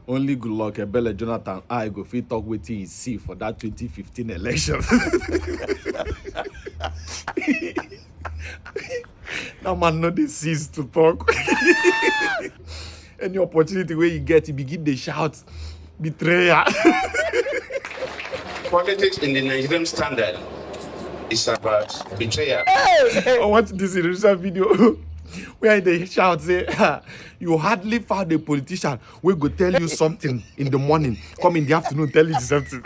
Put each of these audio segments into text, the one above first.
only Goodluck Jonathan I go fit talk wetin he see for that 2015 election. That man no dey cease to talk. Any opportunity where you get, you begin to shout betrayal. Politics in the Nigerian standard is about betrayal. I watch this recent video where they shout, say, you hardly found a politician who go tell you something in the morning, come in the afternoon, tell you something.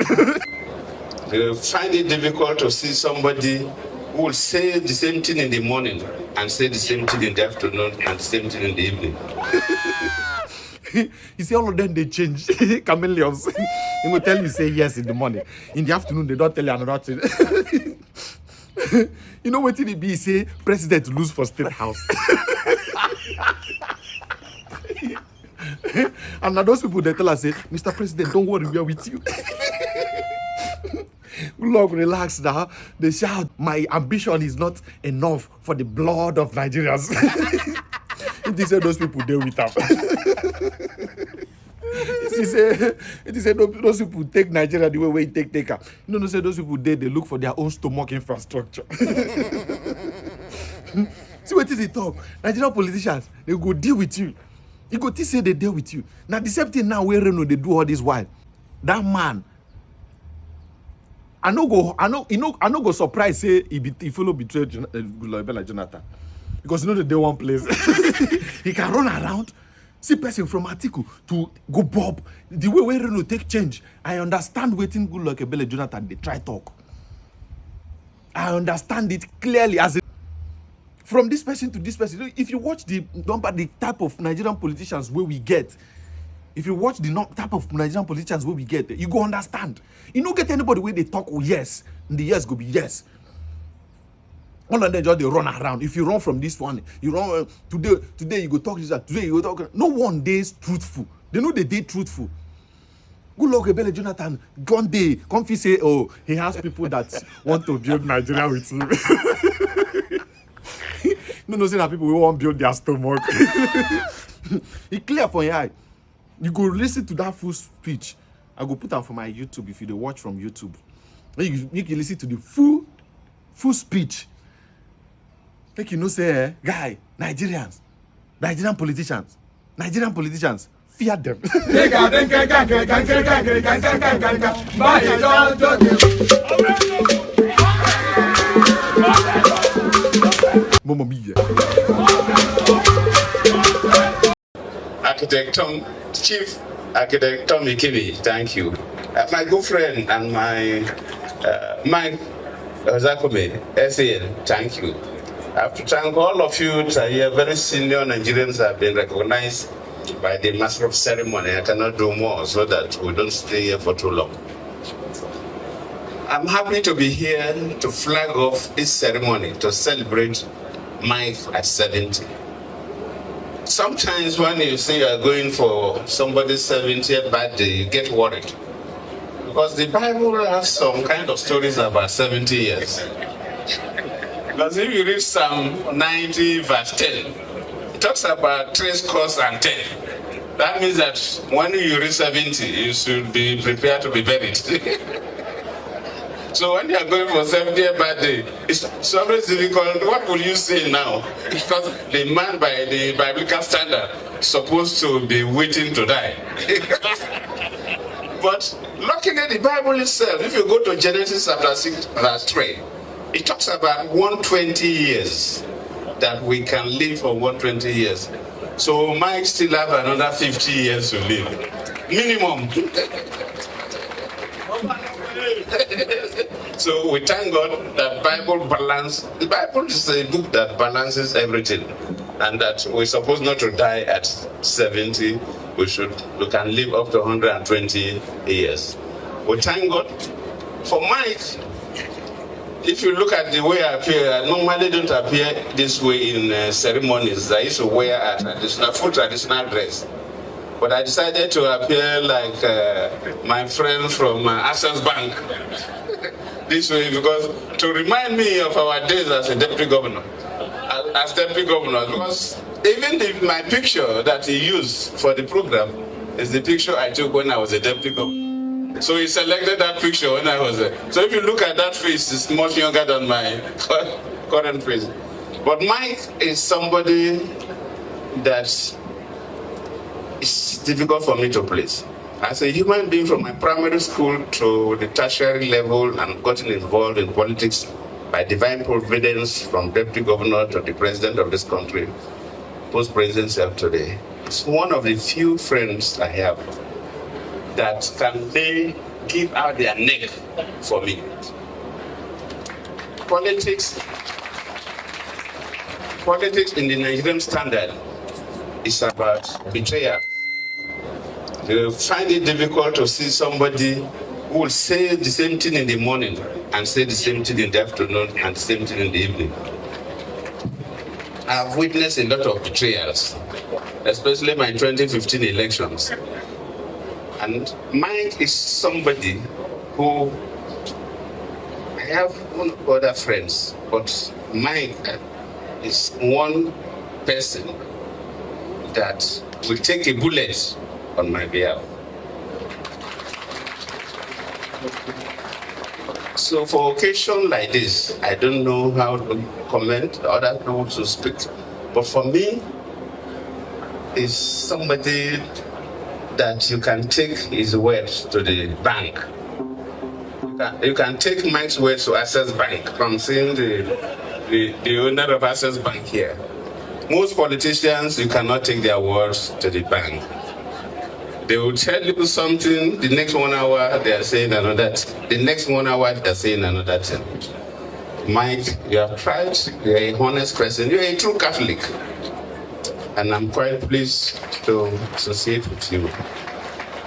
You find it difficult to see somebody who will say the same thing in the morning and say the same thing in the afternoon and the same thing in the evening. You see, all of them, they change. Chameleons. They will tell you, say yes in the morning. In the afternoon, they don't tell you another thing. You know what it be? Say, president lose for State House. And now those people, they tell us, say, Mr. President, don't worry, we are with you. Look, relax now. They shout, my ambition is not enough for the blood of Nigerians. It is those people deal with them. It is those people take Nigeria the way we take her. You know, say those people they look for their own stomach infrastructure. See what is it talk? Nigerian politicians, they go deal with you. You go to say they deal with you. Now the same thing now where they do all this while. That man, I no go surprise say he follow betray Goodluck Jonathan. Because you know that they one place. He can run around, see person from Atiku to go bob. The way we Reno take change. I understand waiting Goodluck Jonathan, they try talk. I understand it clearly as from this person to this person. If you watch the type of Nigerian politicians where we get, if you watch the type of Nigerian politicians where we get, you go understand. You don't get anybody where they talk yes, and the yes go be yes. All of them just they run around. If you run from this one, you run today you go talk this, today you go talk. No one day is truthful. They know they did truthful. Goodluck Jonathan, one day, come say, oh, he has people that want to build Nigeria with him. No, say that people who want to build their stomach. It's clear for your eye. You go listen to that full speech. I go put that for my YouTube if you watch from YouTube. You can listen to the full speech. Like you know, say, guy, Nigerian politicians, fear them. Mama mia. Chief Architect Tommy Kibi, thank you. My good friend and my Mike Zakome, SAN, thank you. I have to thank all of you here. Very senior Nigerians have been recognized by the Master of Ceremony. I cannot do more so that we don't stay here for too long. I'm happy to be here to flag off this ceremony to celebrate Mike at 70. Sometimes when you say you are going for somebody's 70th birthday, you get worried. Because the Bible has some kind of stories about 70 years. Because if you read Psalm 90 verse 10, it talks about 3 scores and 10. That means that when you reach 70, you should be prepared to be buried. So when you are going for 70th birthday, it's always difficult. What will you say now? Because the man by the biblical standard is supposed to be waiting to die. But looking at the Bible itself, if you go to Genesis chapter 6 verse 3, it talks about 120 years, that we can live for 120 years. So Mike still have another 50 years to live. Minimum. So we thank God that the Bible is a book that balances everything. And that we're supposed not to die at 70. We can live up to 120 years. We thank God. For Mike, if you look at the way I appear, I normally don't appear this way in ceremonies. I used to wear a full traditional dress. But I decided to appear like my friend from Access Bank this way, because to remind me of our days as a deputy governor. Because even my picture that he used for the program is the picture I took when I was a deputy governor. So he selected that picture when I was there. So if you look at that face, it's much younger than my current face. But Mike is somebody that is difficult for me to place. As a human being from my primary school to the tertiary level and gotten involved in politics by divine providence from deputy governor to the president of this country, post-presidency of today, it's one of the few friends I have that can they give out their neck for me. Politics in the Nigerian standard is about betrayal. You find it difficult to see somebody who will say the same thing in the morning and say the same thing in the afternoon and the same thing in the evening. I've witnessed a lot of betrayals, especially my 2015 elections. And Mike is somebody who, I have one other friends, but Mike is one person that will take a bullet on my behalf. So for occasion like this, I don't know how to comment, other people to speak. But for me, is somebody that you can take his words to the bank. You can take Mike's words to Access Bank. From seeing the owner of Access Bank here. Most politicians, you cannot take their words to the bank. They will tell you something, the next 1 hour they are saying another thing. The next 1 hour they are saying another thing. Mike, you have tried, you're a honest person, you're a true Catholic. And I'm quite pleased to associate with you.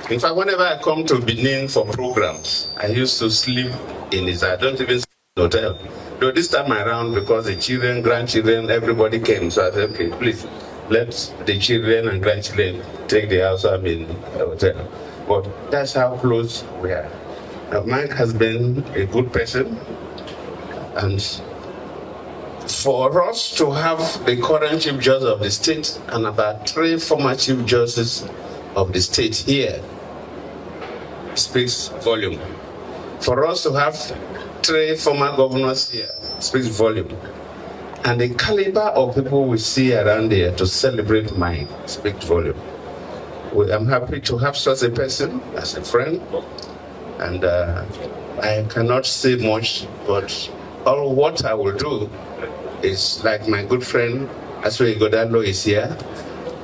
In fact, whenever I come to Benin for programs, I used to sleep in his, I don't even sleep in the hotel. Though this time around, because the children, grandchildren, everybody came, so I said, okay, please, let the children and grandchildren take the house I'm in the hotel. But that's how close we are. Now, Mike has been a good person, and for us to have the current Chief Justice of the state and about 3 former Chief Justices of the state here speaks volume. For us to have 3 former governors here speaks volume. And the caliber of people we see around here to celebrate Mike speaks volume. I'm happy to have such a person as a friend. And I cannot say much, but all what I will do is like my good friend Aswe Godalo is here,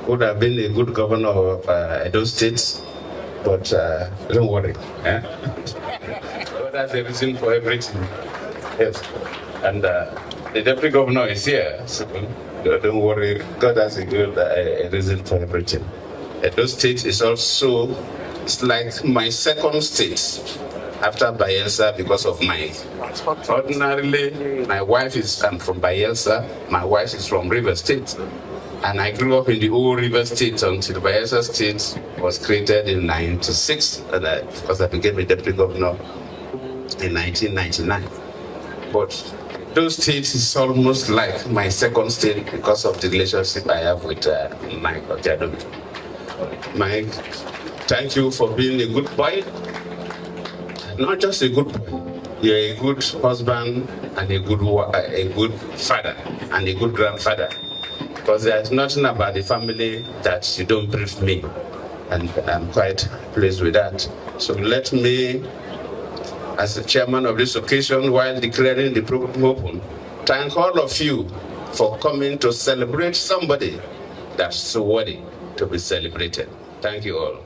would have been a good governor of Edo State, but don't worry. Eh? God has a reason for everything. Yes. And the deputy governor is here, so don't worry. God has a good reason for everything. Edo State is also, it's like my second state after Bayelsa because of Mike. Ordinarily, my wife is I'm from Bayelsa, my wife is from River State. And I grew up in the old River State until Bayelsa State was created in 1996, and because I became a deputy governor in 1999. But those states is almost like my second state because of the relationship I have with Mike Otiadomi. Mike, thank you for being a good boy. Not just a good boy, you're a good husband and a good father and a good grandfather. Because there's nothing about the family that you don't brief me. And I'm quite pleased with that. So let me, as the chairman of this occasion, while declaring the program open, thank all of you for coming to celebrate somebody that's so worthy to be celebrated. Thank you all.